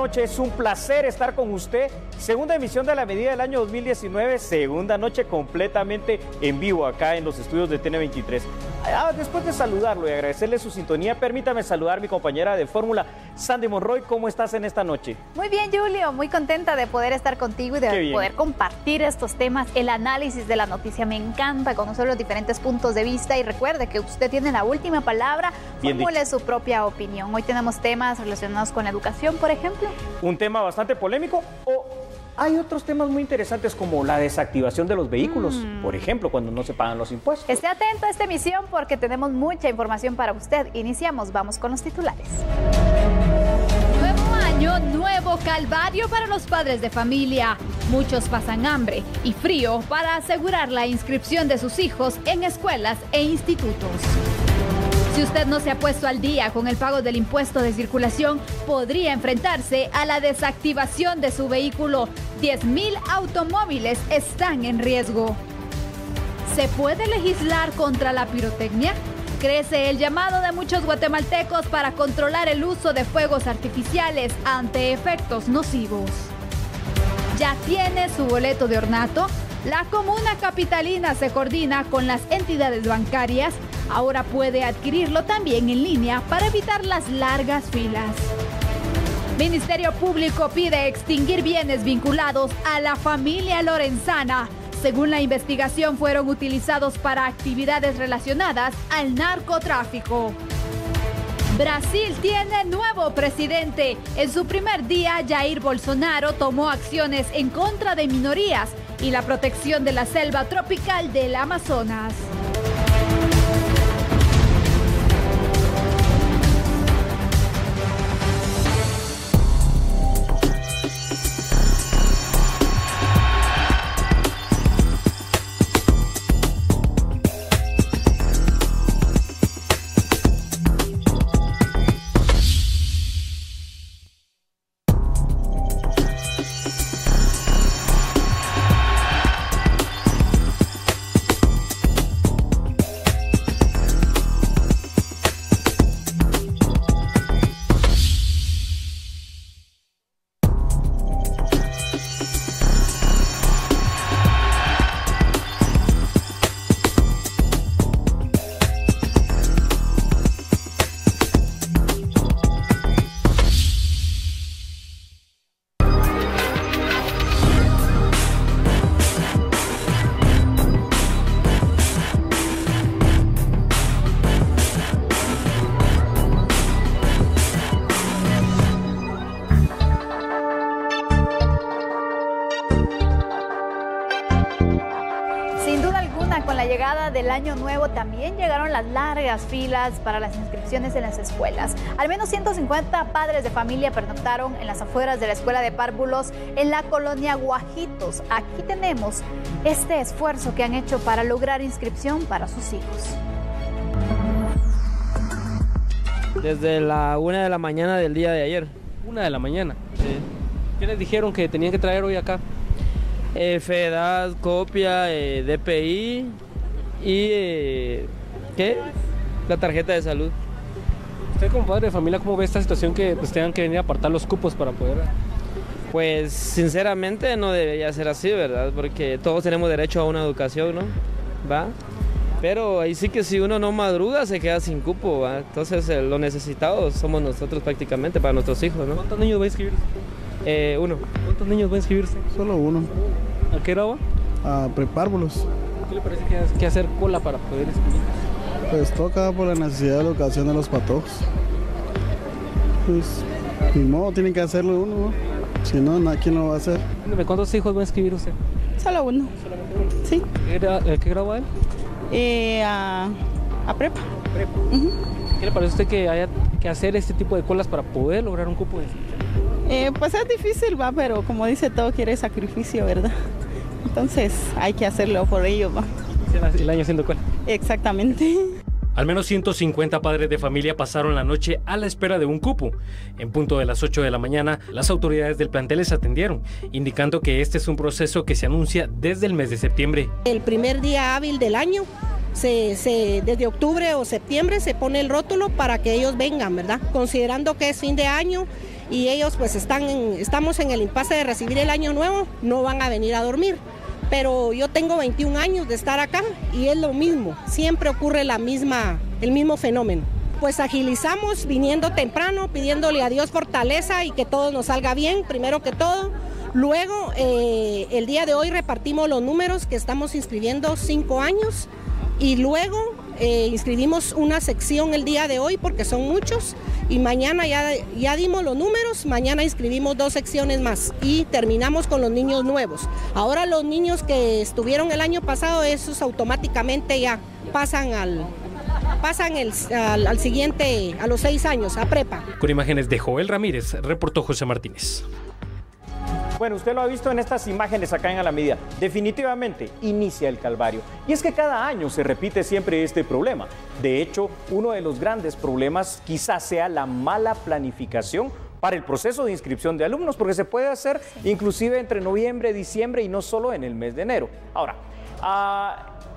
noche, es un placer estar con usted. Segunda emisión de la medida del año 2019, segunda noche completamente en vivo acá en los estudios de TN23. Después de saludarlo y agradecerle su sintonía, permítame saludar a mi compañera de fórmula, Sandy Monroy. ¿Cómo estás en esta noche? Muy bien, Julio, muy contenta de poder estar contigo y de poder compartir estos temas, el análisis de la noticia. Me encanta conocer los diferentes puntos de vista y recuerde que usted tiene la última palabra, formule su propia opinión. Hoy tenemos temas relacionados con la educación, por ejemplo. Un tema bastante polémico, o hay otros temas muy interesantes como la desactivación de los vehículos, por ejemplo, cuando no se pagan los impuestos. Esté atento a esta emisión porque tenemos mucha información para usted. Iniciamos, vamos con los titulares. Nuevo año, nuevo calvario para los padres de familia. Muchos pasan hambre y frío para asegurar la inscripción de sus hijos en escuelas e institutos. Si usted no se ha puesto al día con el pago del impuesto de circulación, podría enfrentarse a la desactivación de su vehículo. 10,000 automóviles están en riesgo. ¿Se puede legislar contra la pirotecnia? Crece el llamado de muchos guatemaltecos para controlar el uso de fuegos artificiales ante efectos nocivos. ¿Ya tiene su boleto de ornato? La comuna capitalina se coordina con las entidades bancarias. Ahora puede adquirirlo también en línea para evitar las largas filas. Ministerio Público pide extinguir bienes vinculados a la familia Lorenzana. Según la investigación, fueron utilizados para actividades relacionadas al narcotráfico. Brasil tiene nuevo presidente. En su primer día, Jair Bolsonaro tomó acciones en contra de minorías y la protección de la selva tropical del Amazonas. Del año nuevo también llegaron las largas filas para las inscripciones en las escuelas. Al menos 150 padres de familia pernoctaron en las afueras de la escuela de párvulos en la colonia Guajitos. Aquí tenemos este esfuerzo que han hecho para lograr inscripción para sus hijos. Desde la 1 de la mañana del día de ayer. 1 de la mañana. ¿Qué les dijeron que tenían que traer hoy acá? FEDAD, copia, DPI y ¿qué? La tarjeta de salud. Usted como padre de familia, ¿cómo ve esta situación que pues tengan que venir a apartar los cupos para poder? Pues sinceramente no debería ser así, ¿verdad? Porque todos tenemos derecho a una educación, ¿no? ¿Va? Pero ahí sí que si uno no madruga se queda sin cupo, ¿va? Entonces los necesitados somos nosotros prácticamente para nuestros hijos, ¿no? ¿Cuántos niños van a inscribirse? Uno. ¿Cuántos niños van a inscribirse? Solo uno. ¿A qué grado? A prepárvulos. ¿Qué le parece que hacer cola para poder inscribirse? Pues toca por la necesidad de la educación de los patojos. Pues ni modo, tienen que hacerlo uno, ¿no? Si no, ¿quién lo va a hacer? ¿Cuántos hijos va a inscribir usted? Solo uno. Sí. ¿Qué grado va él? A prepa. ¿Prepa? ¿Qué le parece a usted que haya que hacer este tipo de colas para poder lograr un cupo de inscripción? Pues es difícil, va, pero como dice, todo quiere sacrificio, ¿verdad? Entonces hay que hacerlo por ello, va. El año haciendo cola. Exactamente. Al menos 150 padres de familia pasaron la noche a la espera de un cupo. En punto de las 8 de la mañana, las autoridades del plantel les atendieron, indicando que este es un proceso que se anuncia desde el mes de septiembre. El primer día hábil del año, desde octubre o septiembre se pone el rótulo para que ellos vengan, ¿verdad? Considerando que es fin de año y ellos pues estamos en el impasse de recibir el año nuevo, no van a venir a dormir. Pero yo tengo 21 años de estar acá y es lo mismo, siempre ocurre el mismo fenómeno. Pues agilizamos viniendo temprano, pidiéndole a Dios fortaleza y que todo nos salga bien, primero que todo. Luego, el día de hoy repartimos los números que estamos inscribiendo 5 años y luego inscribimos una sección el día de hoy porque son muchos y mañana ya dimos los números, mañana inscribimos 2 secciones más y terminamos con los niños nuevos. Ahora los niños que estuvieron el año pasado, esos automáticamente ya pasan al siguiente, a los 6 años, a prepa. Con imágenes de Joel Ramírez, reportó José Martínez. Bueno, usted lo ha visto en estas imágenes acá en A la Medida. Definitivamente inicia el calvario. Y es que cada año se repite siempre este problema. De hecho, uno de los grandes problemas quizás sea la mala planificación para el proceso de inscripción de alumnos, porque se puede hacer inclusive entre noviembre, diciembre y no solo en el mes de enero. Ahora,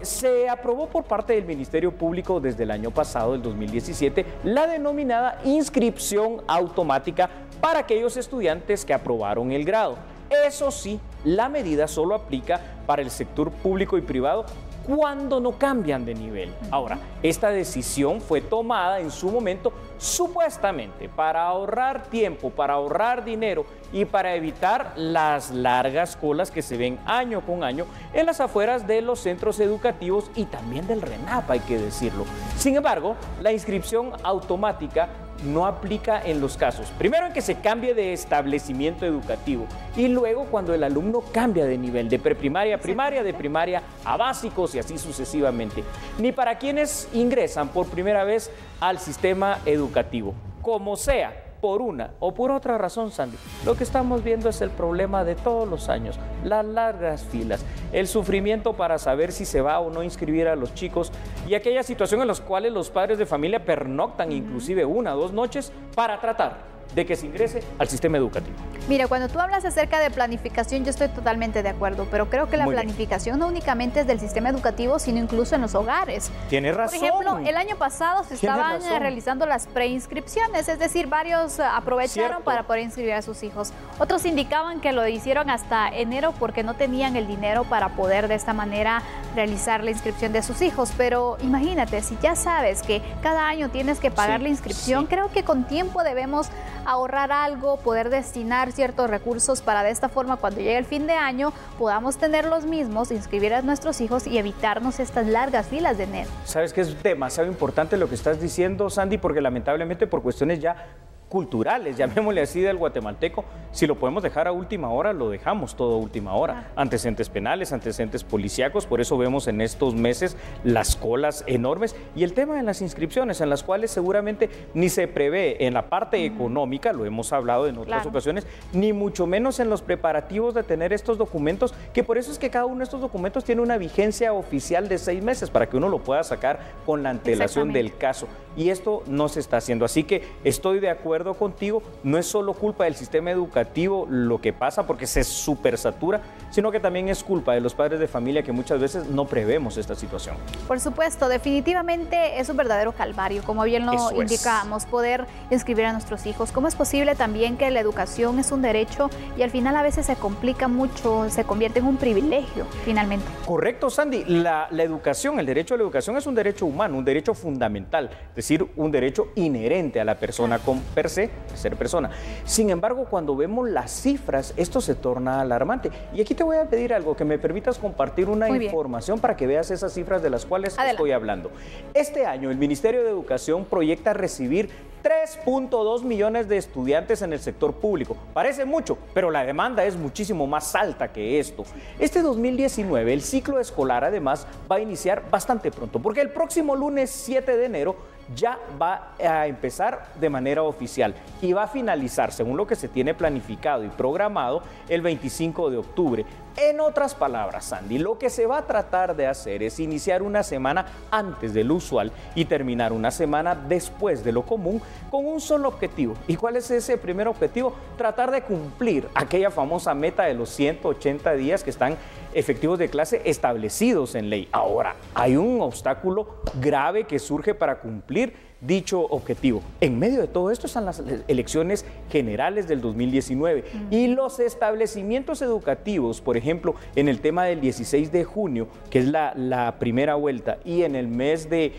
se aprobó por parte del Ministerio Público desde el año pasado, el 2017, la denominada inscripción automática para aquellos estudiantes que aprobaron el grado. Eso sí, la medida solo aplica para el sector público y privado cuando no cambian de nivel. Ahora, esta decisión fue tomada en su momento supuestamente para ahorrar tiempo, para ahorrar dinero y para evitar las largas colas que se ven año con año en las afueras de los centros educativos y también del RENAP, hay que decirlo. Sin embargo, la inscripción automática no aplica en los casos, primero en que se cambie de establecimiento educativo y luego cuando el alumno cambia de nivel, de preprimaria a primaria, de primaria a básicos y así sucesivamente, ni para quienes ingresan por primera vez al sistema educativo. Como sea, por una o por otra razón, Sandy, lo que estamos viendo es el problema de todos los años, las largas filas, el sufrimiento para saber si se va o no inscribir a los chicos y aquella situación en las cuales los padres de familia pernoctan inclusive 1 o 2 noches para tratar de que se ingrese al sistema educativo. Mira, cuando tú hablas acerca de planificación, yo estoy totalmente de acuerdo, pero creo que la planificación no únicamente es del sistema educativo, sino incluso en los hogares. Tienes razón. Por ejemplo, el año pasado se estaban realizando las preinscripciones, es decir, varios aprovecharon para poder inscribir a sus hijos. Otros indicaban que lo hicieron hasta enero porque no tenían el dinero para poder de esta manera realizar la inscripción de sus hijos. Pero imagínate, si ya sabes que cada año tienes que pagar la inscripción, creo que con tiempo debemos ahorrar algo, poder destinar ciertos recursos para de esta forma cuando llegue el fin de año podamos tener los mismos, inscribir a nuestros hijos y evitarnos estas largas filas de enero. Sabes que es demasiado importante lo que estás diciendo, Sandy, porque lamentablemente por cuestiones ya culturales, llamémosle así, del guatemalteco, si lo podemos dejar a última hora, lo dejamos todo a última hora. Antecedentes penales, antecedentes policíacos, por eso vemos en estos meses las colas enormes y el tema de las inscripciones, en las cuales seguramente ni se prevé en la parte económica, lo hemos hablado en otras ocasiones, ni mucho menos en los preparativos de tener estos documentos, que por eso es que cada uno de estos documentos tiene una vigencia oficial de 6 meses para que uno lo pueda sacar con la antelación del caso. Y esto no se está haciendo, así que estoy de acuerdo contigo, no es solo culpa del sistema educativo lo que pasa porque se supersatura, sino que también es culpa de los padres de familia que muchas veces no prevemos esta situación. Por supuesto, definitivamente es un verdadero calvario, como bien lo indicamos, poder inscribir a nuestros hijos. ¿Cómo es posible también que la educación es un derecho y al final a veces se complica mucho, se convierte en un privilegio finalmente? Correcto, Sandy, la educación, el derecho a la educación es un derecho humano, un derecho fundamental, es decir, un derecho inherente a la persona con ser persona. Sin embargo, cuando vemos las cifras, esto se torna alarmante. Y aquí te voy a pedir algo, que me permitas compartir una información para que veas esas cifras de las cuales estoy hablando. Este año, el Ministerio de Educación proyecta recibir 3.2 millones de estudiantes en el sector público. Parece mucho, pero la demanda es muchísimo más alta que esto. Este 2019, el ciclo escolar, además, va a iniciar bastante pronto, porque el próximo lunes 7 de enero ya va a empezar de manera oficial y va a finalizar, según lo que se tiene planificado y programado, el 25 de octubre. En otras palabras, Sandy, lo que se va a tratar de hacer es iniciar una semana antes de lo usual y terminar una semana después de lo común con un solo objetivo. ¿Y cuál es ese primer objetivo? Tratar de cumplir aquella famosa meta de los 180 días que están efectivos de clase establecidos en ley. Ahora, hay un obstáculo grave que surge para cumplir dicho objetivo. En medio de todo esto están las elecciones generales del 2019 y los establecimientos educativos, por ejemplo, en el tema del 16 de junio, que es la primera vuelta, y en el mes de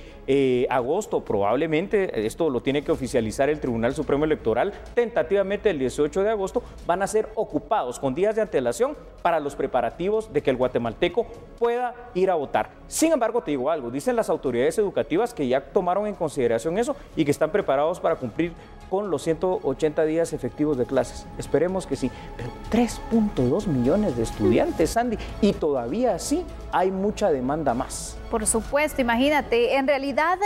agosto, probablemente, esto lo tiene que oficializar el Tribunal Supremo Electoral, tentativamente el 18 de agosto, van a ser ocupados con días de antelación para los preparativos de que el guatemalteco pueda ir a votar. Sin embargo, te digo algo, dicen las autoridades educativas que ya tomaron en consideración eso y que están preparados para cumplir con los 180 días efectivos de clases. Esperemos que sí, pero 3.2 millones de estudiantes, Sandy, y todavía así hay mucha demanda más. Por supuesto, imagínate, en realidad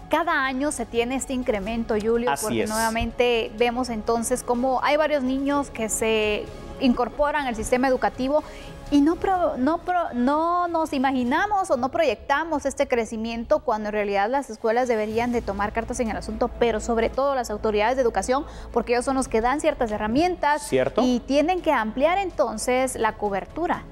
cada año se tiene este incremento, Julio, porque nuevamente vemos entonces cómo hay varios niños que se incorporan al sistema educativo y no nos imaginamos o no proyectamos este crecimiento cuando en realidad las escuelas deberían de tomar cartas en el asunto, pero sobre todo las autoridades de educación, porque ellos son los que dan ciertas herramientas. ¿Cierto? Y tienen que ampliar entonces la cobertura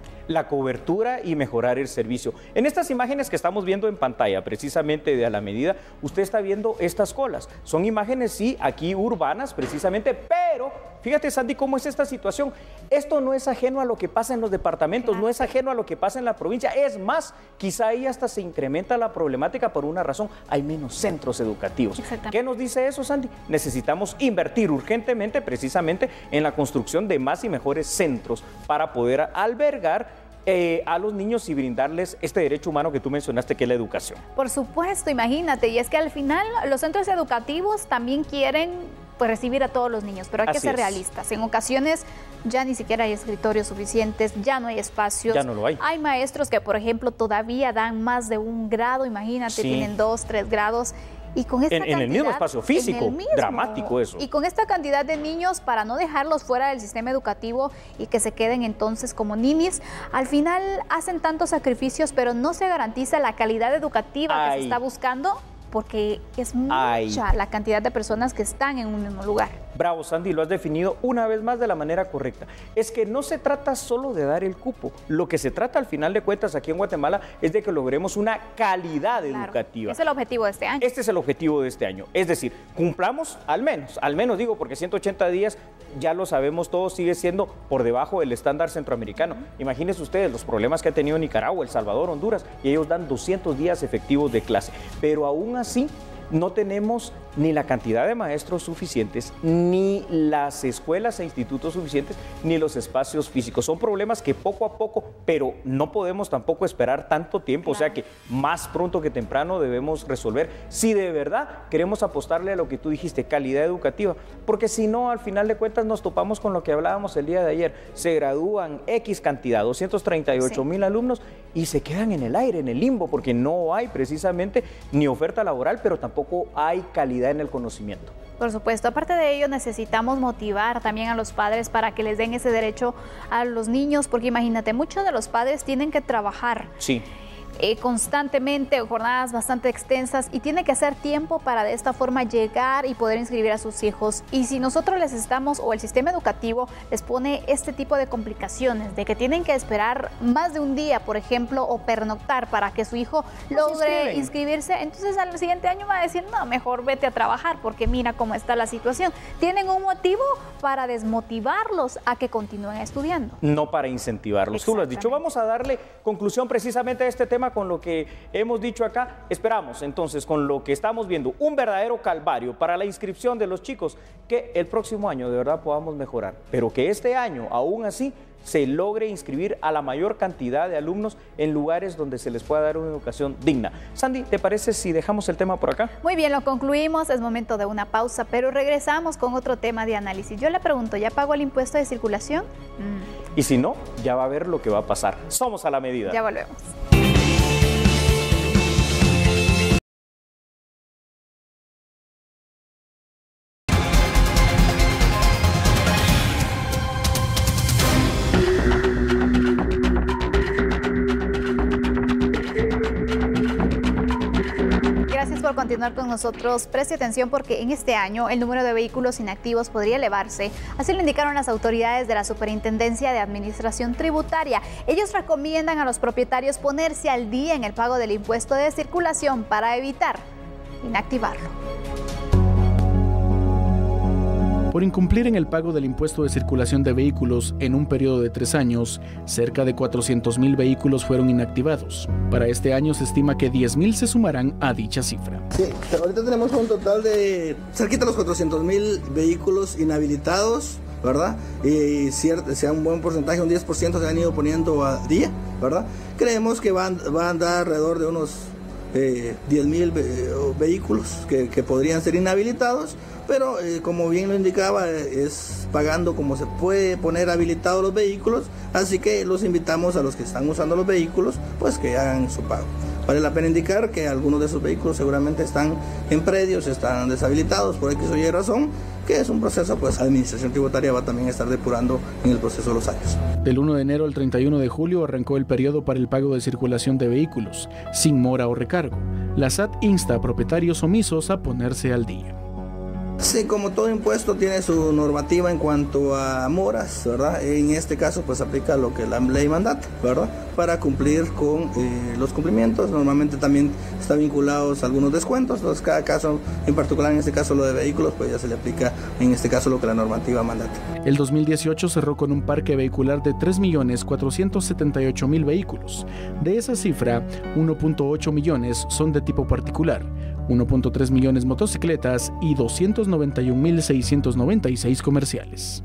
y mejorar el servicio. En estas imágenes que estamos viendo en pantalla, precisamente de A la Medida, usted está viendo estas colas. Son imágenes, sí, aquí urbanas, precisamente, pero fíjate, Sandy, cómo es esta situación. Esto no es ajeno a lo que pasa en los departamentos, no es ajeno a lo que pasa en la provincia. Es más, quizá ahí hasta se incrementa la problemática por una razón. Hay menos centros educativos. ¿Qué nos dice eso, Sandy? Necesitamos invertir urgentemente, precisamente, en la construcción de más y mejores centros para poder albergar a los niños y brindarles este derecho humano que tú mencionaste, que es la educación. Por supuesto, imagínate, y es que al final los centros educativos también quieren pues recibir a todos los niños, pero hay que ser realistas. En ocasiones ya ni siquiera hay escritorios suficientes, ya no hay espacios. Ya no lo hay. Hay maestros que, por ejemplo, todavía dan más de un grado, imagínate, tienen 2, 3 grados. Y con esta cantidad, en el mismo espacio físico, dramático eso. Y con esta cantidad de niños, para no dejarlos fuera del sistema educativo y que se queden entonces como ninis, al final hacen tantos sacrificios, pero no se garantiza la calidad educativa que se está buscando, porque es mucha la cantidad de personas que están en un mismo lugar. Bravo, Sandy, lo has definido una vez más de la manera correcta. Es que no se trata solo de dar el cupo. Lo que se trata al final de cuentas aquí en Guatemala es de que logremos una calidad educativa. Es el objetivo de este año. Este es el objetivo de este año. Es decir, cumplamos al menos digo, porque 180 días, ya lo sabemos todos, sigue siendo por debajo del estándar centroamericano. Imagínense ustedes los problemas que ha tenido Nicaragua, El Salvador, Honduras, y ellos dan 200 días efectivos de clase. Pero aún así, no tenemos ni la cantidad de maestros suficientes, ni las escuelas e institutos suficientes, ni los espacios físicos. Son problemas que poco a poco, pero no podemos tampoco esperar tanto tiempo, o sea que más pronto que temprano debemos resolver si de verdad queremos apostarle a lo que tú dijiste, calidad educativa, porque si no, al final de cuentas nos topamos con lo que hablábamos el día de ayer. Se gradúan X cantidad, 238,000 alumnos, y se quedan en el aire, en el limbo, porque no hay precisamente ni oferta laboral, pero tampoco hay calidad en el conocimiento. Por supuesto, aparte de ello necesitamos motivar también a los padres para que les den ese derecho a los niños, porque imagínate, muchos de los padres tienen que trabajar. Sí. Constantemente, jornadas bastante extensas, y tiene que hacer tiempo para de esta forma llegar y poder inscribir a sus hijos. Y si nosotros les estamos, o el sistema educativo les pone este tipo de complicaciones, de que tienen que esperar más de un día, por ejemplo, o pernoctar para que su hijo logre inscribirse, entonces al siguiente año va a decir, no, mejor vete a trabajar, porque mira cómo está la situación. Tienen un motivo para desmotivarlos a que continúen estudiando. No para incentivarlos. Tú lo has dicho. Vamos a darle conclusión precisamente a este tema con lo que hemos dicho acá. Esperamos entonces, con lo que estamos viendo, un verdadero calvario para la inscripción de los chicos, que el próximo año de verdad podamos mejorar, pero que este año aún así se logre inscribir a la mayor cantidad de alumnos en lugares donde se les pueda dar una educación digna. Sandy, ¿te parece si dejamos el tema por acá? Muy bien, lo concluimos, es momento de una pausa, pero regresamos con otro tema de análisis. Yo le pregunto, ¿ya pagó el impuesto de circulación? Y si no, ya va a ver lo que va a pasar. Somos A la Medida. Ya volvemos. continuar con nosotros, preste atención porque en este año el número de vehículos inactivos podría elevarse. Así lo indicaron las autoridades de la Superintendencia de Administración Tributaria. Ellos recomiendan a los propietarios ponerse al día en el pago del impuesto de circulación para evitar inactivarlo. Por incumplir en el pago del impuesto de circulación de vehículos en un periodo de 3 años, cerca de 400,000 vehículos fueron inactivados. Para este año se estima que 10,000 se sumarán a dicha cifra. Sí, ahorita tenemos un total de cerquita de los 400,000 vehículos inhabilitados, ¿verdad? Y sea un buen porcentaje, un 10% se han ido poniendo a día, ¿verdad? Creemos que van a andar alrededor de unos 10,000 vehículos que podrían ser inhabilitados, pero como bien lo indicaba, es pagando como se puede poner habilitados los vehículos, así que los invitamos a los que están usando los vehículos, pues que hagan su pago. Vale la pena indicar que algunos de esos vehículos seguramente están en predios, están deshabilitados por X o Y razón, que es un proceso, pues Administración Tributaria va también a estar depurando en el proceso de los años. Del 1 de enero al 31 de julio arrancó el periodo para el pago de circulación de vehículos, sin mora o recargo. La SAT insta a propietarios omisos a ponerse al día. Sí, como todo impuesto tiene su normativa en cuanto a moras, ¿verdad? En este caso pues aplica lo que la ley mandata, ¿verdad? Para cumplir con los cumplimientos. Normalmente también está vinculados a algunos descuentos, entonces cada caso, en particular en este caso lo de vehículos, pues ya se le aplica en este caso lo que la normativa mandata. El 2018 cerró con un parque vehicular de 3,478,000 vehículos. De esa cifra, 1,8 millones son de tipo particular, 1,3 millones motocicletas y 291,696 comerciales.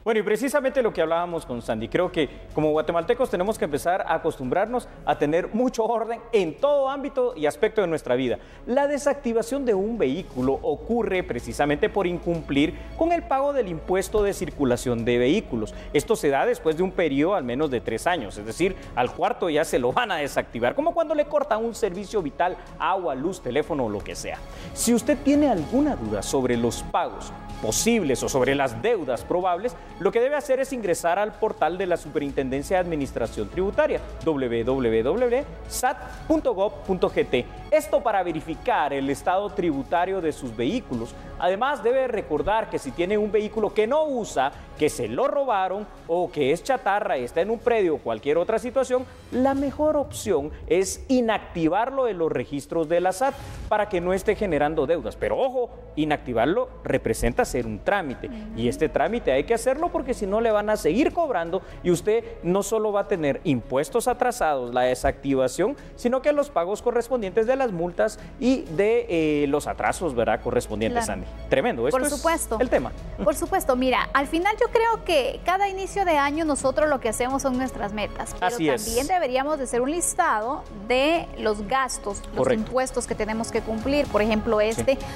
Bueno, y precisamente lo que hablábamos con Sandy, creo que como guatemaltecos tenemos que empezar a acostumbrarnos a tener mucho orden en todo ámbito y aspecto de nuestra vida. La desactivación de un vehículo ocurre precisamente por incumplir con el pago del impuesto de circulación de vehículos. Esto se da después de un periodo al menos de 3 años, es decir, al cuarto ya se lo van a desactivar, como cuando le cortan un servicio vital, agua, luz, teléfono o lo que sea. Si usted tiene alguna duda sobre los pagos posibles o sobre las deudas probables, lo que debe hacer es ingresar al portal de la Superintendencia de Administración Tributaria, www.sat.gov.gt. Esto para verificar el estado tributario de sus vehículos. Además, debe recordar que si tiene un vehículo que no usa, que se lo robaron o que es chatarra y está en un predio o cualquier otra situación, la mejor opción es inactivarlo de los registros de la SAT para que no esté generando deudas. Pero ojo, inactivarlo representa hacer un trámite y este trámite hay que hacerlo porque si no le van a seguir cobrando y usted no solo va a tener impuestos atrasados, la desactivación, sino que los pagos correspondientes de las multas y de los atrasos, ¿verdad?, correspondientes, Sandy. Tremendo, esto por supuesto, es el tema. Por supuesto, mira, al final yo creo que cada inicio de año nosotros lo que hacemos son nuestras metas, pero también deberíamos de hacer un listado de los gastos, los impuestos que tenemos que cumplir, por ejemplo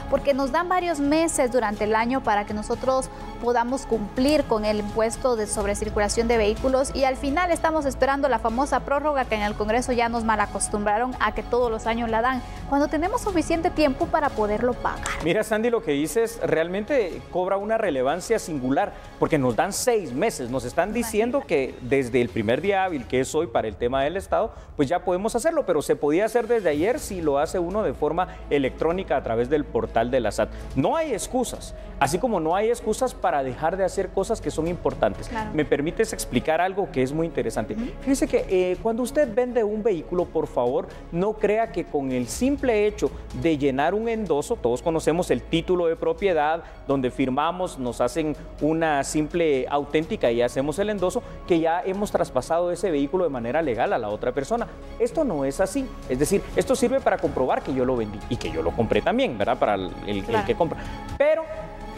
porque nos dan varios meses durante el año para que nosotros podamos cumplir con el impuesto sobre circulación de vehículos y al final estamos esperando la famosa prórroga que en el Congreso ya nos malacostumbraron a que todos los años la dan, cuando tenemos suficiente tiempo para poderlo pagar. Mira, Sandy, lo que dices realmente cobra una relevancia singular porque nos dan 6 meses, nos están diciendo que desde el primer día hábil, que es hoy para el tema del Estado, pues ya podemos hacerlo, pero se podía hacer desde ayer si lo hace uno de forma electrónica a través del portal de la SAT. No hay excusas, así como no hay excusas para dejar de hacer cosas que son importantes. Claro. ¿Me permites explicar algo que es muy interesante? Fíjese que cuando usted vende un vehículo, por favor, no crea que con el simple hecho de llenar un endoso, todos conocemos el título de propiedad, donde firmamos, nos hacen una simple auténtica y hacemos el endoso, que ya hemos traspasado ese vehículo de manera legal a la otra persona. Esto no es así, es decir, esto sirve para comprobar que yo lo vendí y que yo lo compré también, ¿verdad?, para el que compra. Pero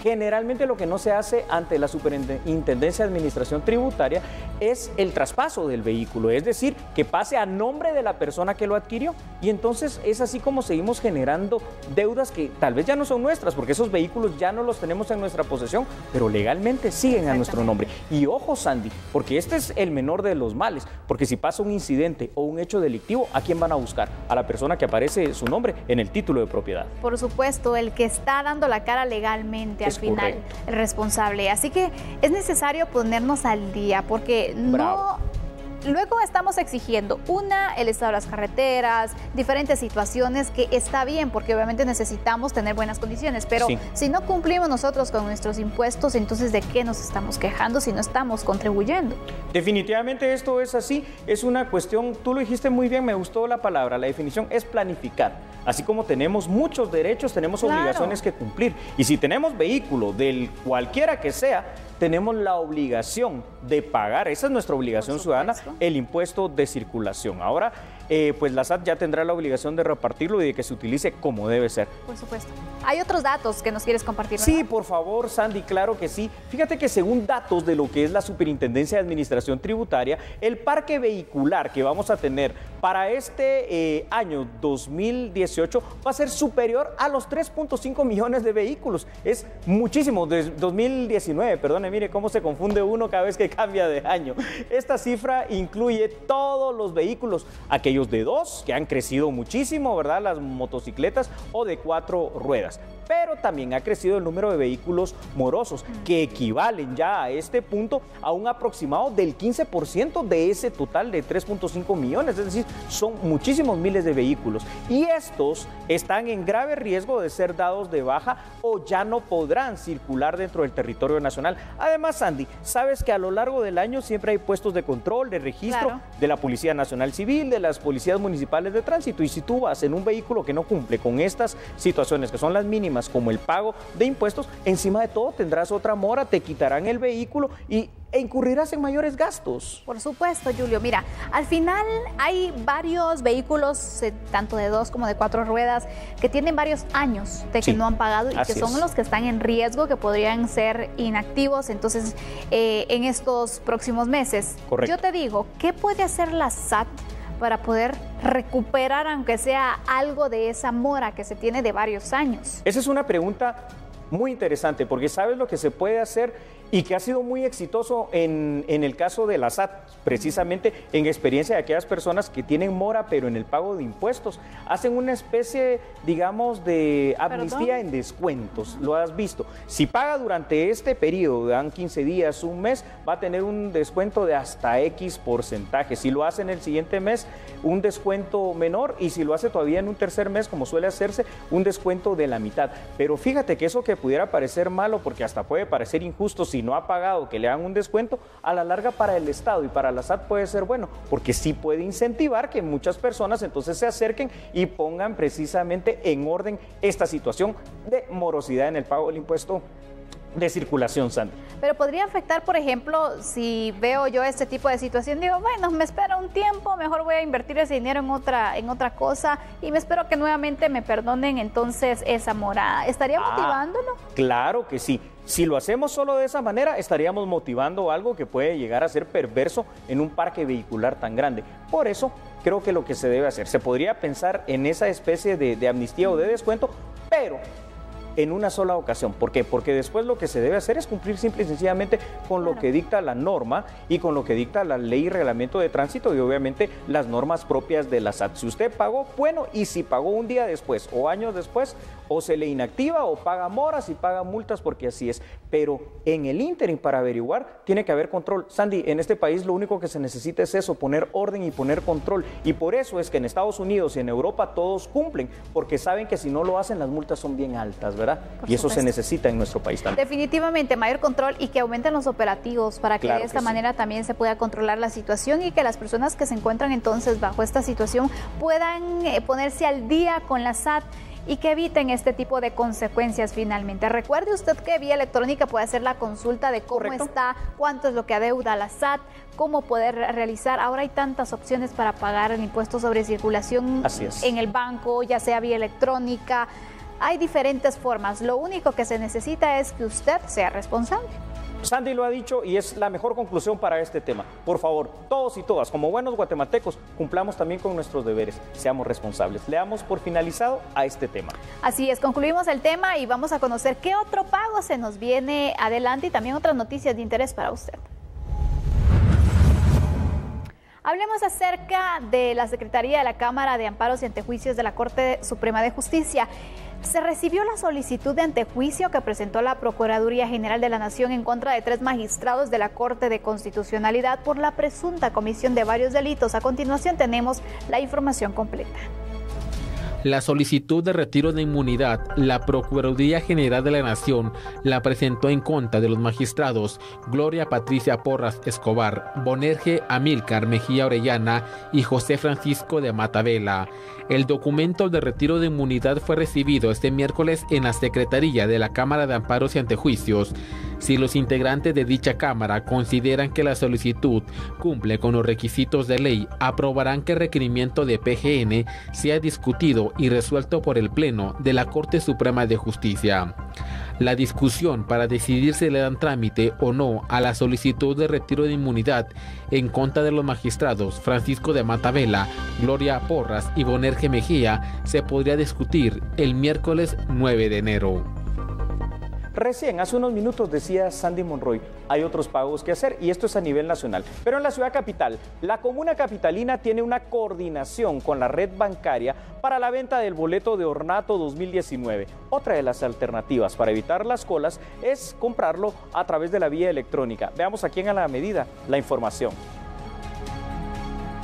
generalmente lo que no se hace ante la Superintendencia de Administración Tributaria es el traspaso del vehículo, es decir, que pase a nombre de la persona que lo adquirió. Y entonces es así como seguimos generando deudas que tal vez ya no son nuestras, porque esos vehículos ya no los tenemos en nuestra posesión, pero legalmente siguen a nuestro nombre. Y ojo, Sandy, porque este es el menor de los males, porque si pasa un incidente o un hecho delictivo, ¿a quién van a buscar? A la persona que aparece su nombre en el título de propiedad. Por supuesto, el que está dando la cara legalmente al final, el responsable. Así que es necesario ponernos al día porque luego estamos exigiendo, el estado de las carreteras, diferentes situaciones que está bien, porque obviamente necesitamos tener buenas condiciones, pero si no cumplimos nosotros con nuestros impuestos, entonces ¿de qué nos estamos quejando si no estamos contribuyendo? Definitivamente esto es así, es una cuestión, tú lo dijiste muy bien, me gustó la palabra, la definición es planificar. Así como tenemos muchos derechos, tenemos obligaciones que cumplir. Y si tenemos vehículo, del cualquiera que sea, tenemos la obligación de pagar, esa es nuestra obligación ciudadana, el impuesto de circulación. Ahora, pues la SAT ya tendrá la obligación de repartirlo y de que se utilice como debe ser. Por supuesto. ¿Hay otros datos que nos quieres compartir, ¿verdad? Sí, por favor, Sandy, claro que sí. Fíjate que según datos de lo que es la Superintendencia de Administración Tributaria, el parque vehicular que vamos a tener para este año 2018 va a ser superior a los 3.5 millones de vehículos. Es muchísimo, de 2019, perdone, mire cómo se confunde uno cada vez que cambia de año. Esta cifra incluye todos los vehículos, aquellos de 2, que han crecido muchísimo, ¿verdad? Las motocicletas, o de 4 ruedas. Pero también ha crecido el número de vehículos morosos, que equivalen ya a este punto a un aproximado del 15% de ese total de 3.5 millones, es decir, son muchísimos miles de vehículos. Y estos están en grave riesgo de ser dados de baja o ya no podrán circular dentro del territorio nacional. Además, Sandy, sabes que a lo largo del año siempre hay puestos de control, de registro, de la Policía Nacional Civil, de las policías municipales de tránsito, y si tú vas en un vehículo que no cumple con estas situaciones, que son las mínimas, como el pago de impuestos, encima de todo tendrás otra mora, te quitarán el vehículo e incurrirás en mayores gastos. Por supuesto, Julio. Mira, al final hay varios vehículos, tanto de 2 como de 4 ruedas, que tienen varios años de que no han pagado y que son los que están en riesgo, que podrían ser inactivos entonces en estos próximos meses. Correcto. Yo te digo, ¿qué puede hacer la SAT para poder recuperar, aunque sea algo de esa mora que se tiene de varios años? Esa es una pregunta muy interesante, porque sabes lo que se puede hacer y que ha sido muy exitoso en el caso de la SAT, precisamente en experiencia de aquellas personas que tienen mora, pero en el pago de impuestos. Hacen una especie, digamos, de amnistía en descuentos, lo has visto. Si paga durante este periodo, dan 15 días, un mes, va a tener un descuento de hasta X porcentaje. Si lo hace en el siguiente mes, un descuento menor, y si lo hace todavía en un tercer mes, como suele hacerse, un descuento de la mitad. Pero fíjate que eso que pudiera parecer malo, porque hasta puede parecer injusto si no ha pagado, que le hagan un descuento, a la larga para el Estado y para la SAT puede ser bueno, porque sí puede incentivar que muchas personas entonces se acerquen y pongan precisamente en orden esta situación de morosidad en el pago del impuesto de circulación, Sandy. Pero podría afectar, por ejemplo, si veo yo este tipo de situación, digo, bueno, me espera un tiempo, mejor voy a invertir ese dinero en otra cosa y me espero que nuevamente me perdonen entonces esa mora. ¿Estaría motivándolo? Claro que sí. Si lo hacemos solo de esa manera, estaríamos motivando algo que puede llegar a ser perverso en un parque vehicular tan grande. Por eso, creo que lo que se debe hacer, se podría pensar en esa especie de amnistía o de descuento, pero en una sola ocasión. ¿Por qué? Porque después lo que se debe hacer es cumplir simple y sencillamente con lo que dicta la norma y con lo que dicta la ley y reglamento de tránsito y obviamente las normas propias de la SAT. Si usted pagó, bueno, y si pagó un día después o años después, o se le inactiva o paga moras y paga multas, porque así es. Pero en el ínterin, para averiguar, tiene que haber control. Sandy, en este país lo único que se necesita es eso, poner orden y poner control. Y por eso es que en Estados Unidos y en Europa todos cumplen, porque saben que si no lo hacen las multas son bien altas, ¿verdad? Y eso se necesita en nuestro país también. Definitivamente, mayor control y que aumenten los operativos para que de esta manera también se pueda controlar la situación y que las personas que se encuentran entonces bajo esta situación puedan ponerse al día con la SAT y que eviten este tipo de consecuencias finalmente. Recuerde usted que vía electrónica puede hacer la consulta de cómo está, cuánto es lo que adeuda la SAT, cómo poder realizar. Ahora hay tantas opciones para pagar el impuesto sobre circulación en el banco, ya sea vía electrónica. Hay diferentes formas. Lo único que se necesita es que usted sea responsable. Sandy lo ha dicho y es la mejor conclusión para este tema. Por favor, todos y todas, como buenos guatemaltecos, cumplamos también con nuestros deberes, seamos responsables. Le damos por finalizado a este tema. Así es, concluimos el tema y vamos a conocer qué otro pago se nos viene adelante y también otras noticias de interés para usted. Hablemos acerca de la Secretaría de la Cámara de Amparos y Antejuicios de la Corte Suprema de Justicia. Se recibió la solicitud de antejuicio que presentó la Procuraduría General de la Nación en contra de 3 magistrados de la Corte de Constitucionalidad por la presunta comisión de varios delitos. A continuación tenemos la información completa. La solicitud de retiro de inmunidad, la Procuraduría General de la Nación la presentó en contra de los magistrados Gloria Patricia Porras Escobar, Bonerge Amílcar Mejía Orellana y José Francisco de Matavela. El documento de retiro de inmunidad fue recibido este miércoles en la Secretaría de la Cámara de Amparos y Antejuicios. Si los integrantes de dicha Cámara consideran que la solicitud cumple con los requisitos de ley, aprobarán que el requerimiento de PGN sea discutido y resuelto por el Pleno de la Corte Suprema de Justicia. La discusión para decidir si le dan trámite o no a la solicitud de retiro de inmunidad en contra de los magistrados Francisco de Matavela, Gloria Porras y Bonerge Mejía se podría discutir el miércoles 9 de enero. Recién, hace unos minutos decía Sandy Monroy, hay otros pagos que hacer y esto es a nivel nacional. Pero en la ciudad capital, la comuna capitalina tiene una coordinación con la red bancaria para la venta del boleto de Ornato 2019. Otra de las alternativas para evitar las colas es comprarlo a través de la vía electrónica. Veamos aquí en A la Medida la información.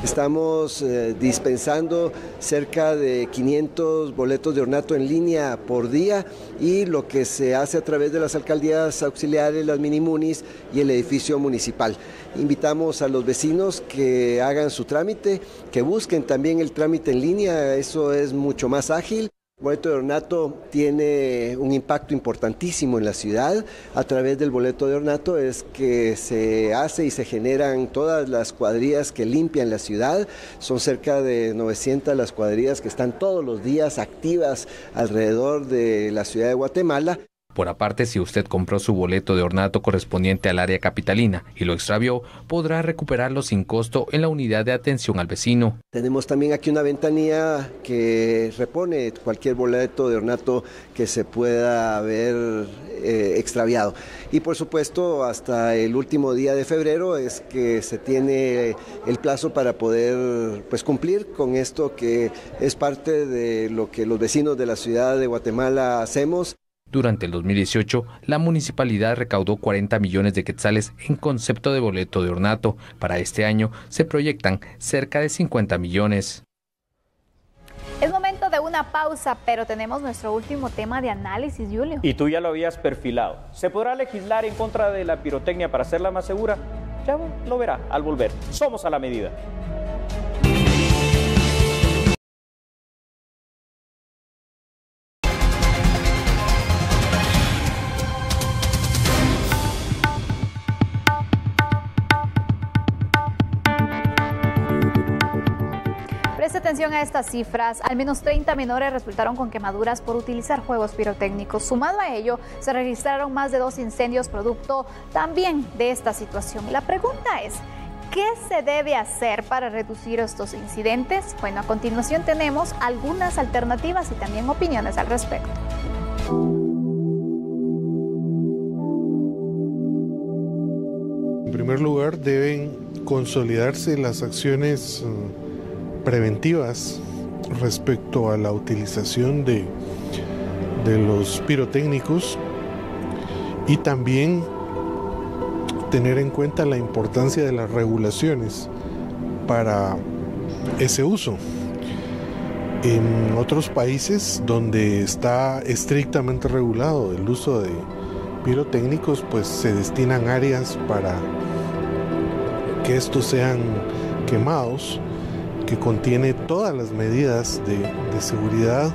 Estamos dispensando cerca de 500 boletos de ornato en línea por día y lo que se hace a través de las alcaldías auxiliares, las minimunis y el edificio municipal. Invitamos a los vecinos que hagan su trámite, que busquen también el trámite en línea, eso es mucho más ágil. El boleto de ornato tiene un impacto importantísimo en la ciudad. A través del boleto de ornato es que se hace y se generan todas las cuadrillas que limpian la ciudad. Son cerca de 900 las cuadrillas que están todos los días activas alrededor de la ciudad de Guatemala. Por aparte, si usted compró su boleto de ornato correspondiente al área capitalina y lo extravió, podrá recuperarlo sin costo en la unidad de atención al vecino. Tenemos también aquí una ventanilla que repone cualquier boleto de ornato que se pueda haber extraviado. Y por supuesto, hasta el último día de febrero es que se tiene el plazo para poder cumplir con esto que es parte de lo que los vecinos de la ciudad de Guatemala hacemos. Durante el 2018, la municipalidad recaudó 40 millones de quetzales en concepto de boleto de ornato. Para este año se proyectan cerca de 50 millones. Es momento de una pausa, pero tenemos nuestro último tema de análisis, Julio. Y tú ya lo habías perfilado. ¿Se podrá legislar en contra de la pirotecnia para hacerla más segura? Ya lo verá al volver. Somos A la Medida. Presta atención a estas cifras. Al menos 30 menores resultaron con quemaduras por utilizar juegos pirotécnicos. Sumado a ello, se registraron más de 2 incendios producto también de esta situación. La pregunta es, ¿qué se debe hacer para reducir estos incidentes? Bueno, a continuación tenemos algunas alternativas y también opiniones al respecto. En primer lugar, deben consolidarse las acciones preventivas respecto a la utilización de los pirotécnicos y también tener en cuenta la importancia de las regulaciones para ese uso. En otros países donde está estrictamente regulado el uso de pirotécnicos, pues se destinan áreas para que estos sean quemados, que contiene todas las medidas de seguridad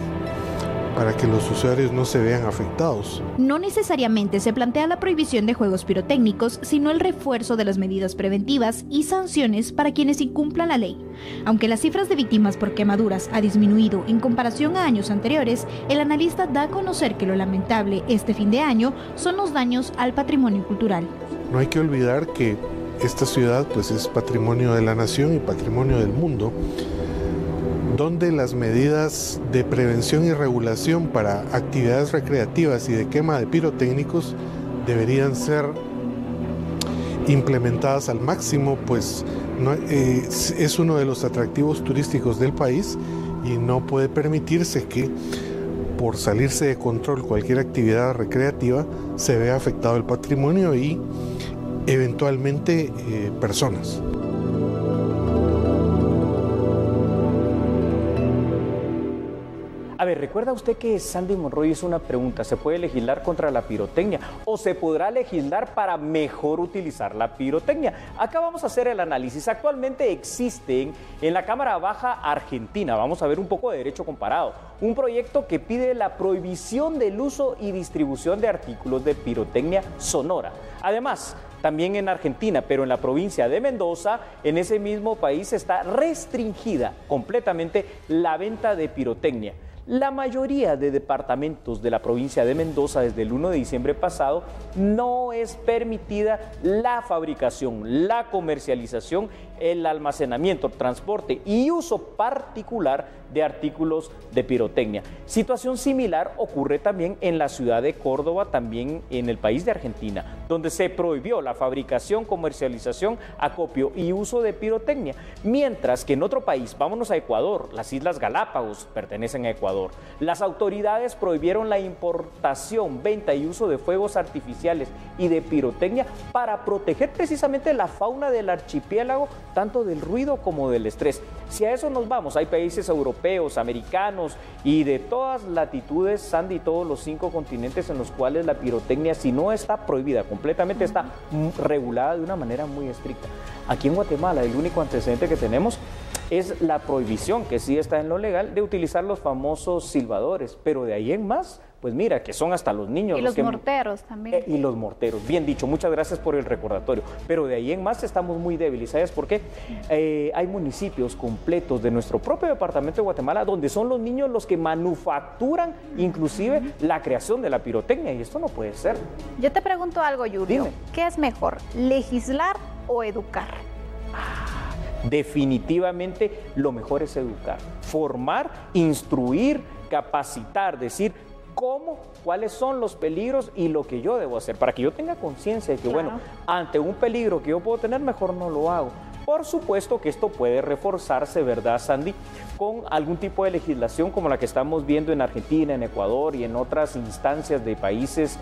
para que los usuarios no se vean afectados. No necesariamente se plantea la prohibición de juegos pirotécnicos, sino el refuerzo de las medidas preventivas y sanciones para quienes incumplan la ley. Aunque las cifras de víctimas por quemaduras ha disminuido en comparación a años anteriores, el analista da a conocer que lo lamentable este fin de año son los daños al patrimonio cultural. No hay que olvidar que esta ciudad pues es patrimonio de la nación y patrimonio del mundo, donde las medidas de prevención y regulación para actividades recreativas y de quema de pirotécnicos deberían ser implementadas al máximo, pues es uno de los atractivos turísticos del país y no puede permitirse que por salirse de control cualquier actividad recreativa, se ve afectado el patrimonio y eventualmente personas. A ver, ¿recuerda usted que Sandy Monroy hizo una pregunta? ¿Se puede legislar contra la pirotecnia o se podrá legislar para mejor utilizar la pirotecnia? Acá vamos a hacer el análisis. Actualmente existen en la Cámara Baja Argentina, vamos a ver un poco de derecho comparado, un proyecto que pide la prohibición del uso y distribución de artículos de pirotecnia sonora. Además, también en Argentina, pero en la provincia de Mendoza, en ese mismo país está restringida completamente la venta de pirotecnia. La mayoría de departamentos de la provincia de Mendoza desde el 1 de diciembre pasado no es permitida la fabricación, la comercialización, el almacenamiento, transporte y uso particular de artículos de pirotecnia. Situación similar ocurre también en la ciudad de Córdoba, también en el país de Argentina, donde se prohibió la fabricación, comercialización, acopio y uso de pirotecnia. Mientras que en otro país, vámonos a Ecuador, las Islas Galápagos pertenecen a Ecuador, las autoridades prohibieron la importación, venta y uso de fuegos artificiales y de pirotecnia para proteger precisamente la fauna del archipiélago, tanto del ruido como del estrés. Si a eso nos vamos, hay países europeos, americanos y de todas latitudes, Sandy, todos los 5 continentes en los cuales la pirotecnia, si no está prohibida completamente, está regulada de una manera muy estricta. Aquí en Guatemala el único antecedente que tenemos es la prohibición, que sí está en lo legal, de utilizar los famosos silbadores, pero de ahí en más, pues mira, que son hasta los niños. Y los morteros también. Y los morteros, bien dicho, muchas gracias por el recordatorio, pero de ahí en más estamos muy débiles. ¿Sabes por qué? Hay municipios completos de nuestro propio departamento de Guatemala donde son los niños los que manufacturan inclusive la creación de la pirotecnia, y esto no puede ser. Yo te pregunto algo, Julio. Dime. ¿Qué es mejor, legislar o educar? Definitivamente lo mejor es educar, formar, instruir, capacitar, decir cómo, cuáles son los peligros y lo que yo debo hacer, para que yo tenga conciencia de que, claro, bueno, ante un peligro que yo puedo tener, mejor no lo hago. Por supuesto que esto puede reforzarse, ¿verdad, Sandy?, con algún tipo de legislación como la que estamos viendo en Argentina, en Ecuador y en otras instancias de países,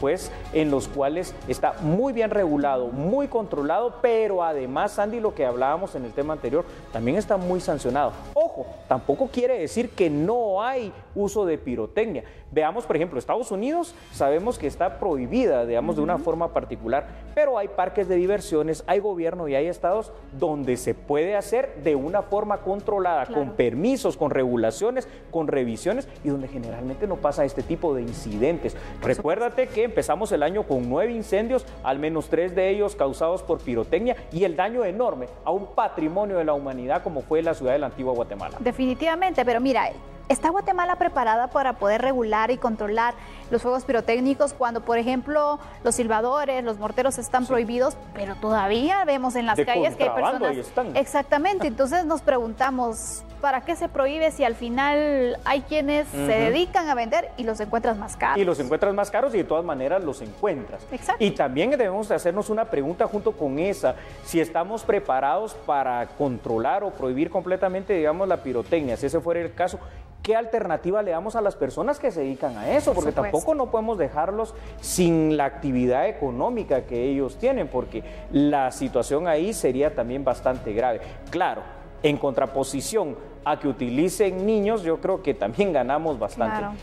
pues, en los cuales está muy bien regulado, muy controlado, pero además, Sandy, lo que hablábamos en el tema anterior, también está muy sancionado. Ojo, tampoco quiere decir que no hay uso de pirotecnia. Veamos, por ejemplo, Estados Unidos, sabemos que está prohibida, digamos, de una forma particular, pero hay parques de diversiones, hay gobierno y hay estados donde se puede hacer de una forma controlada, claro, con permisos, con regulaciones, con revisiones, y donde generalmente no pasa este tipo de incidentes. Recuérdate que empezamos el año con 9 incendios, al menos 3 de ellos causados por pirotecnia, y el daño enorme a un patrimonio de la humanidad como fue la ciudad de la antigua Guatemala. Definitivamente, pero mira, ¿está Guatemala preparada para poder regular y controlar los fuegos pirotécnicos cuando, por ejemplo, los silbadores, los morteros están prohibidos, pero todavía vemos en las calles que hay personas... Ahí están. Exactamente, entonces nos preguntamos, ¿para qué se prohíbe si al final hay quienes se dedican a vender y los encuentras más caros? Y los encuentras más caros y de todas maneras los encuentras. Exacto. Y también debemos de hacernos una pregunta junto con esa, si estamos preparados para controlar o prohibir completamente, digamos, la pirotecnia, si ese fuera el caso. ¿Qué alternativa le damos a las personas que se dedican a eso? Porque tampoco no podemos dejarlos sin la actividad económica que ellos tienen, porque la situación ahí sería también bastante grave. Claro, en contraposición a que utilicen niños, yo creo que también ganamos bastante. Claro.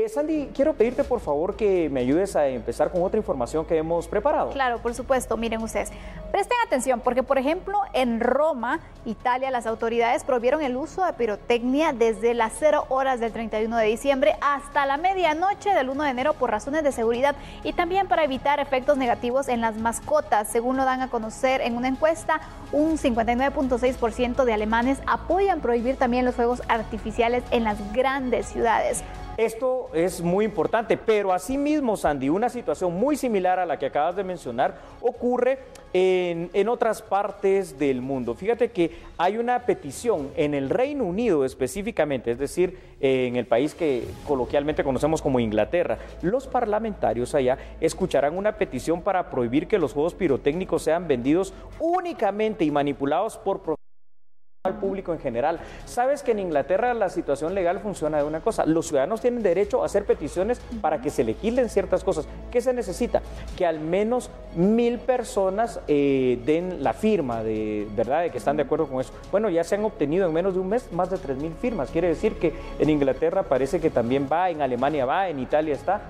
Sandy, quiero pedirte por favor que me ayudes a empezar con otra información que hemos preparado. Claro, por supuesto. Miren ustedes, presten atención porque, por ejemplo, en Roma, Italia, las autoridades prohibieron el uso de pirotecnia desde las 0 horas del 31 de diciembre hasta la medianoche del 1 de enero por razones de seguridad y también para evitar efectos negativos en las mascotas. Según lo dan a conocer en una encuesta, un 59.6% de alemanes apoyan prohibir también los fuegos artificiales en las grandes ciudades. Esto es muy importante, pero asimismo, Sandy, una situación muy similar a la que acabas de mencionar ocurre en otras partes del mundo. Fíjate que hay una petición en el Reino Unido específicamente, es decir, en el país que coloquialmente conocemos como Inglaterra. Los parlamentarios allá escucharán una petición para prohibir que los juegos pirotécnicos sean vendidos únicamente y manipulados por al público en general. Sabes que en Inglaterra la situación legal funciona de una cosa: los ciudadanos tienen derecho a hacer peticiones para que se legislen ciertas cosas. ¿Qué se necesita? Que al menos 1000 personas den la firma de verdad, de que están de acuerdo con eso. Bueno, ya se han obtenido en menos de un mes más de 3000 firmas. Quiere decir que en Inglaterra parece que también va, en Alemania va, en Italia está.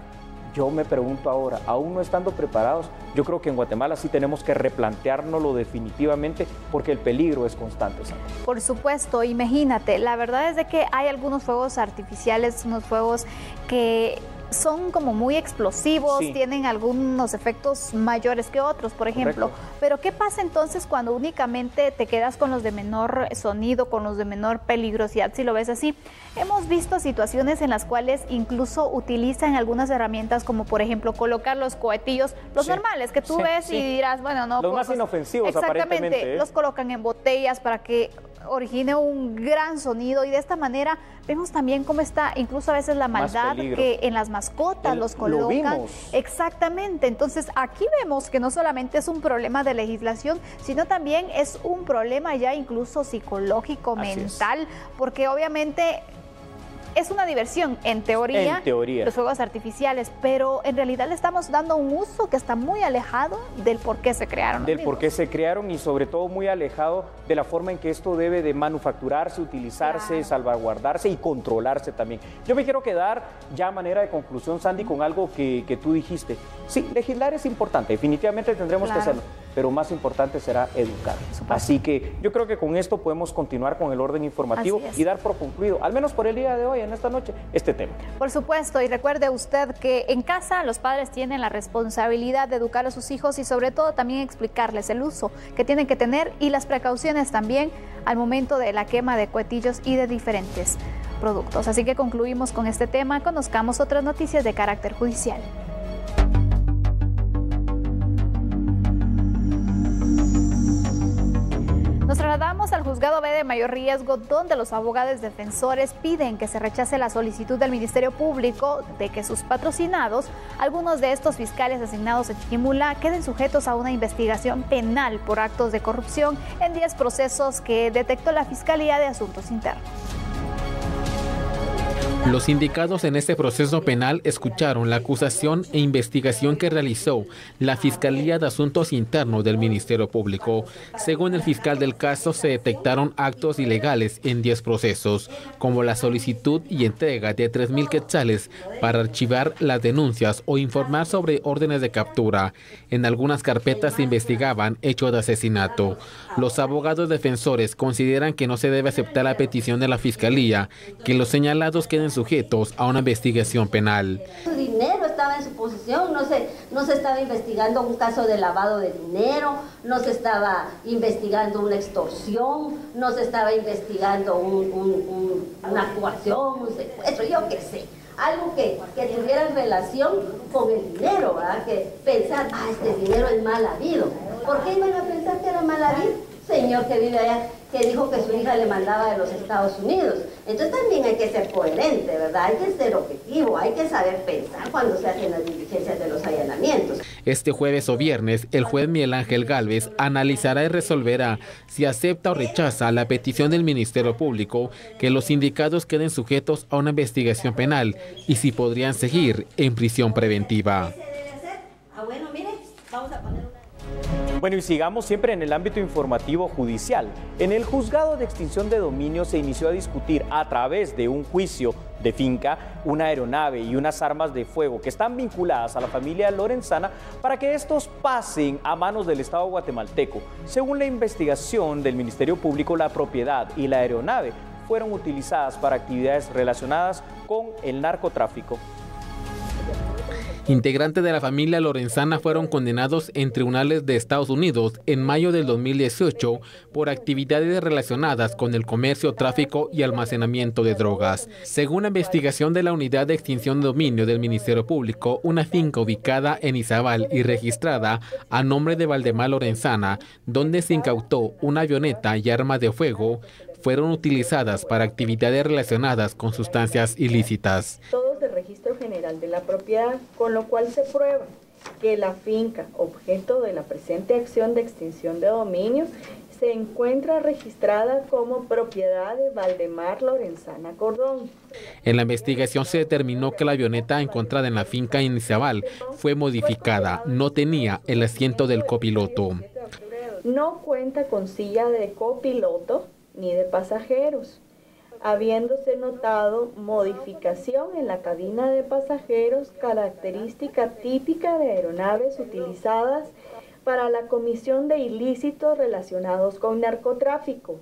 Yo me pregunto ahora, aún no estando preparados, yo creo que en Guatemala sí tenemos que replanteárnoslo definitivamente, porque el peligro es constante, Sandra. Por supuesto, imagínate, la verdad es de que hay algunos fuegos artificiales, unos fuegos que son como muy explosivos, sí, tienen algunos efectos mayores que otros, por ejemplo. Correcto. Pero ¿qué pasa entonces cuando únicamente te quedas con los de menor sonido, con los de menor peligrosidad, si lo ves así? Hemos visto situaciones en las cuales incluso utilizan algunas herramientas, como por ejemplo colocar los cohetillos, los normales, que tú ves y dirás, bueno, no. Los más inofensivos, aparentemente. Exactamente, los colocan en botellas para que origine un gran sonido, y de esta manera vemos también cómo está incluso a veces la maldad que en las mascotas los colocan. Lo vimos. Exactamente, entonces aquí vemos que no solamente es un problema de legislación, sino también es un problema ya incluso psicológico, mental, porque obviamente es una diversión, en teoría, los fuegos artificiales, pero en realidad le estamos dando un uso que está muy alejado del por qué se crearon. Del por qué se crearon, y sobre todo muy alejado de la forma en que esto debe de manufacturarse, utilizarse, salvaguardarse y controlarse también. Yo me quiero quedar ya a manera de conclusión, Sandy, con algo que tú dijiste. Sí, legislar es importante, definitivamente tendremos que hacerlo, pero más importante será educar. Así que yo creo que con esto podemos continuar con el orden informativo y dar por concluido, al menos por el día de hoy, en esta noche, este tema. Por supuesto, y recuerde usted que en casa los padres tienen la responsabilidad de educar a sus hijos y sobre todo también explicarles el uso que tienen que tener y las precauciones también al momento de la quema de cohetillos y de diferentes productos. Así que concluimos con este tema, conozcamos otras noticias de carácter judicial. Nos trasladamos al Juzgado B de Mayor Riesgo, donde los abogados defensores piden que se rechace la solicitud del Ministerio Público de que sus patrocinados, algunos de estos fiscales asignados en Chiquimula, queden sujetos a una investigación penal por actos de corrupción en 10 procesos que detectó la Fiscalía de Asuntos Internos. Los indicados en este proceso penal escucharon la acusación e investigación que realizó la Fiscalía de Asuntos Internos del Ministerio Público. Según el fiscal del caso, se detectaron actos ilegales en 10 procesos, como la solicitud y entrega de 3,000 quetzales para archivar las denuncias o informar sobre órdenes de captura. En algunas carpetas se investigaban hechos de asesinato. Los abogados defensores consideran que no se debe aceptar la petición de la Fiscalía, que los señalados queden sujetos a una investigación penal. Su dinero estaba en su posesión, no se estaba investigando un caso de lavado de dinero, no se estaba investigando una extorsión, no se estaba investigando una actuación, un secuestro, yo qué sé. Algo que tuviera relación con el dinero, ¿verdad? Que pensar, este dinero es mal habido. ¿Por qué iban a pensar que era mal habido? Señor que vive allá, que dijo que su hija le mandaba de los Estados Unidos. Entonces también hay que ser coherente, ¿verdad? Hay que ser objetivo, hay que saber pensar cuando se hacen las diligencias de los allanamientos. Este jueves o viernes, el juez Miguel Ángel Gálvez analizará y resolverá si acepta o rechaza la petición del Ministerio Público que los indicados queden sujetos a una investigación penal y si podrían seguir en prisión preventiva. Bueno, mire, vamos a poner Bueno, y sigamos siempre en el ámbito informativo judicial. En el juzgado de extinción de dominio se inició a discutir a través de un juicio de finca una aeronave y unas armas de fuego que están vinculadas a la familia Lorenzana para que estos pasen a manos del Estado guatemalteco. Según la investigación del Ministerio Público, la propiedad y la aeronave fueron utilizadas para actividades relacionadas con el narcotráfico. Integrantes de la familia Lorenzana fueron condenados en tribunales de Estados Unidos en mayo del 2018 por actividades relacionadas con el comercio, tráfico y almacenamiento de drogas. Según la investigación de la Unidad de Extinción de Dominio del Ministerio Público, una finca ubicada en Izabal y registrada a nombre de Valdemar Lorenzana, donde se incautó una avioneta y armas de fuego, fueron utilizadas para actividades relacionadas con sustancias ilícitas. Todos del Registro General de la Propiedad, con lo cual se prueba que la finca, objeto de la presente acción de extinción de dominio, se encuentra registrada como propiedad de Valdemar Lorenzana Cordón. En la investigación se determinó que la avioneta encontrada en la finca en Izabal fue modificada, no tenía el asiento del copiloto. No cuenta con silla de copiloto ni de pasajeros, habiéndose notado modificación en la cabina de pasajeros, característica típica de aeronaves utilizadas para la comisión de ilícitos relacionados con narcotráfico.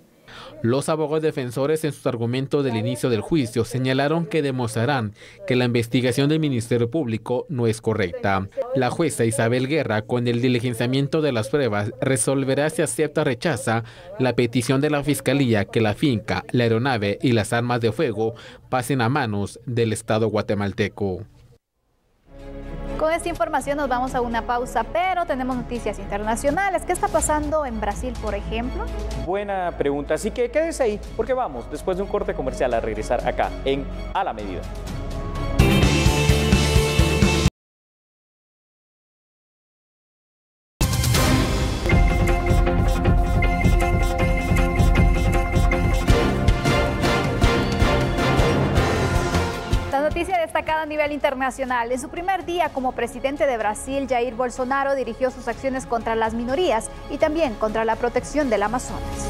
Los abogados defensores en sus argumentos del inicio del juicio señalaron que demostrarán que la investigación del Ministerio Público no es correcta. La jueza Isabel Guerra, con el diligenciamiento de las pruebas, resolverá si acepta o rechaza la petición de la Fiscalía que la finca, la aeronave y las armas de fuego pasen a manos del Estado guatemalteco. Con esta información nos vamos a una pausa, pero tenemos noticias internacionales. ¿Qué está pasando en Brasil, por ejemplo? Buena pregunta, así que quédese ahí, porque vamos, después de un corte comercial, a regresar acá en A la Medida. Noticia destacada a nivel internacional. En su primer día como presidente de Brasil, Jair Bolsonaro dirigió sus acciones contra las minorías y también contra la protección del Amazonas.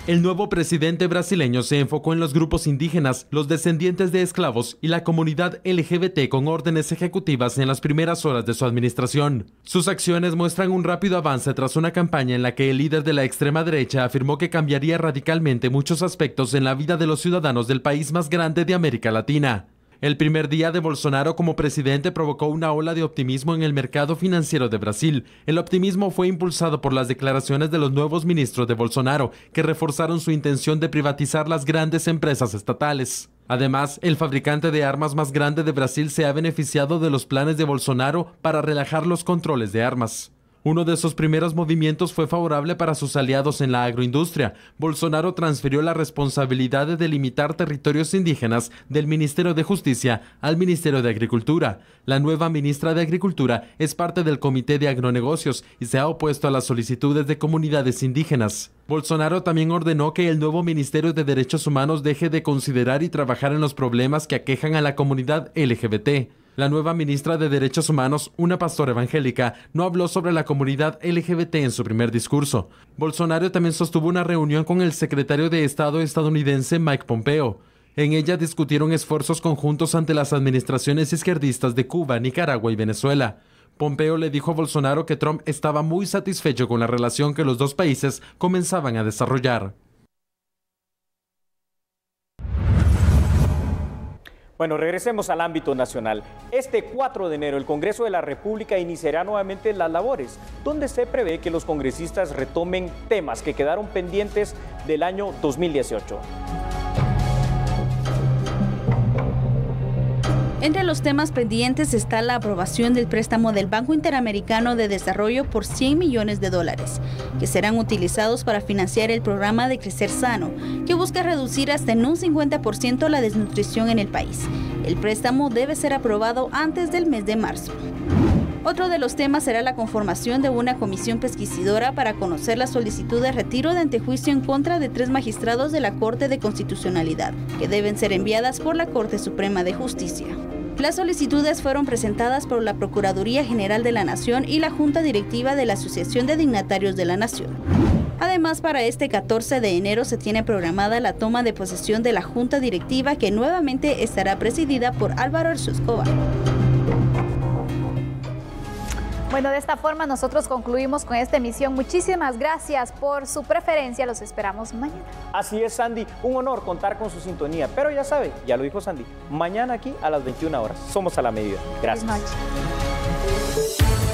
El nuevo presidente brasileño se enfocó en los grupos indígenas, los descendientes de esclavos y la comunidad LGBT con órdenes ejecutivas en las primeras horas de su administración. Sus acciones muestran un rápido avance tras una campaña en la que el líder de la extrema derecha afirmó que cambiaría radicalmente muchos aspectos en la vida de los ciudadanos del país más grande de América Latina. El primer día de Bolsonaro como presidente provocó una ola de optimismo en el mercado financiero de Brasil. El optimismo fue impulsado por las declaraciones de los nuevos ministros de Bolsonaro, que reforzaron su intención de privatizar las grandes empresas estatales. Además, el fabricante de armas más grande de Brasil se ha beneficiado de los planes de Bolsonaro para relajar los controles de armas. Uno de sus primeros movimientos fue favorable para sus aliados en la agroindustria. Bolsonaro transfirió la responsabilidad de delimitar territorios indígenas del Ministerio de Justicia al Ministerio de Agricultura. La nueva ministra de Agricultura es parte del Comité de Agronegocios y se ha opuesto a las solicitudes de comunidades indígenas. Bolsonaro también ordenó que el nuevo Ministerio de Derechos Humanos deje de considerar y trabajar en los problemas que aquejan a la comunidad LGBT. La nueva ministra de Derechos Humanos, una pastora evangélica, no habló sobre la comunidad LGBT en su primer discurso. Bolsonaro también sostuvo una reunión con el secretario de Estado estadounidense Mike Pompeo. En ella discutieron esfuerzos conjuntos ante las administraciones izquierdistas de Cuba, Nicaragua y Venezuela. Pompeo le dijo a Bolsonaro que Trump estaba muy satisfecho con la relación que los dos países comenzaban a desarrollar. Bueno, regresemos al ámbito nacional. Este 4 de enero el Congreso de la República iniciará nuevamente las labores, donde se prevé que los congresistas retomen temas que quedaron pendientes del año 2018. Entre los temas pendientes está la aprobación del préstamo del Banco Interamericano de Desarrollo por $100 millones, que serán utilizados para financiar el programa de Crecer Sano, que busca reducir hasta en un 50% la desnutrición en el país. El préstamo debe ser aprobado antes del mes de marzo. Otro de los temas será la conformación de una comisión pesquisidora para conocer la solicitud de retiro de antejuicio en contra de 3 magistrados de la Corte de Constitucionalidad, que deben ser enviadas por la Corte Suprema de Justicia. Las solicitudes fueron presentadas por la Procuraduría General de la Nación y la Junta Directiva de la Asociación de Dignatarios de la Nación. Además, para este 14 de enero se tiene programada la toma de posesión de la Junta Directiva, que nuevamente estará presidida por Álvaro Arzu Escobar. Bueno, de esta forma nosotros concluimos con esta emisión. Muchísimas gracias por su preferencia. Los esperamos mañana. Así es, Sandy. Un honor contar con su sintonía. Pero ya sabe, ya lo dijo Sandy, mañana aquí a las 21 horas. Somos A la Medida. Gracias. Buenas noches.